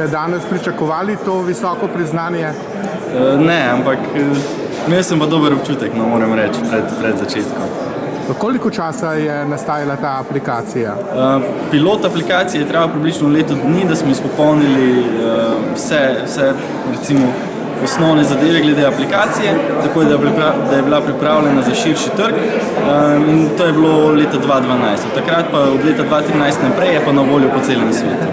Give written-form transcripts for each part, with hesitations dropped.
Ste danes pričakovali to visoko priznanje? Ne, ampak imel sem pa dober občutek, no, moram reči, pred začetkom. Koliko časa je nastajala ta aplikacija? Pilot aplikacije je trajal približno leto dni, da smo izpopolnili vse recimo osnovne zadeve glede aplikacije, tako da je bila pripravljena za širši trg in to je bilo leta 2012. Od takrat pa od leta 2013 naprej je pa na voljo po celem svetu.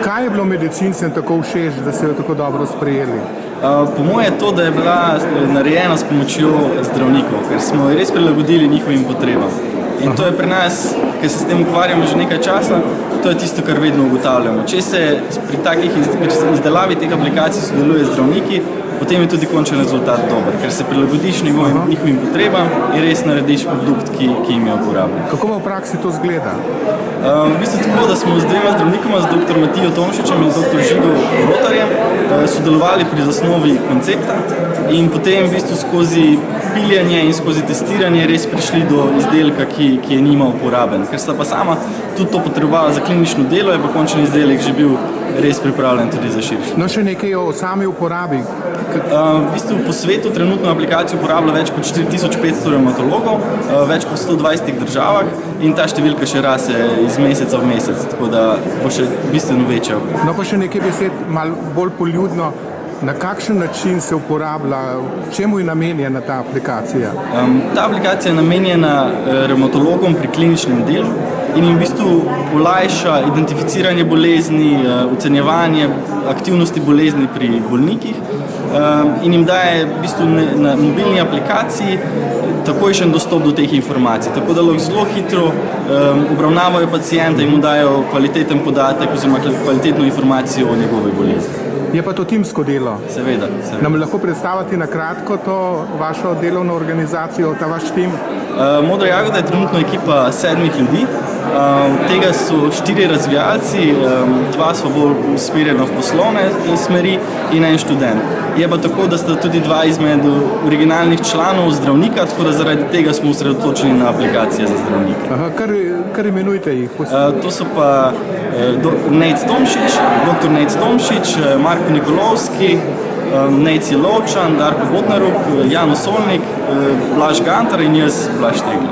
Kaj je bilo medicincem tako všeč, da ste jo tako dobro sprejeli? Po moje je to, da je bila narejena s pomočjo zdravnikov, ker smo jo res prilagodili njihovim potrebam. In to je pri nas, ker se s tem ukvarjamo že nekaj časa, to je tisto, kar vedno ugotavljamo. Če se pri takih izdelavi teh aplikacij sodeluje z zdravniki, potem je tudi končen rezultat dober, ker se prilagodiš njihovim potrebam in res narediš produkt, ki jim je uporaben. Kako v praksi to zgleda? V bistvu tako, da smo z dvema zdravnikoma, z dr. Matijo Tomšičem in dr. Žigo Rotarjem, sodelovali pri zasnovi koncepta in potem v bistvu skozi piljenje in skozi testiranje res prišli do izdelka, ki je njima uporaben. Ker sta pa sama tudi to potrebovala za klinično delo, je pa končni izdelek že bil res pripravljen tudi za širši. No, še nekaj o sami uporabi. V bistvu po svetu trenutno aplikacijo uporablja več kot 4500 revmatologov, več kot 120 državah in ta številka še raste iz meseca v mesec, tako da bo še bistveno večja. No, pa še nekaj besed, malo bolj poljudno. Na kakšen način se uporablja, čemu je namenjena ta aplikacija? Ta aplikacija je namenjena revmatologom pri kliničnem delu in jim v bistvu olajša identificiranje bolezni, ocenjevanje aktivnosti bolezni pri bolnikih in jim daje v bistvu na mobilni aplikaciji takojšen dostop do teh informacij. Tako da lahko zelo hitro obravnavajo pacienta in mu dajo kvaliteten podatek oziroma kvalitetno informacijo o njegovi bolezni. Je pa to timsko delo? Seveda. Nam lahko predstaviti na kratko to vašo delovno organizacijo, ta vaš tim? Modra jagoda je trenutno ekipa 7 ljudi. Od tega so 4 razvijalci, 2 so bolj usmerjena v poslovne smeri in 1 študent. Je pa tako, da sta tudi 2 izmed originalnih članov zdravnika, tako da zaradi tega smo osredotočeni na aplikacije za zdravnike. Aha, kar imenujte jih? To so pa Nejc Tomšič, dr. Nejc Tomšič, Marko Nikolovski, Nejc Jelovčan, Darko Botnaruk, Jan Osolnik, Blaž Gantar in jaz, Blaž Štegl.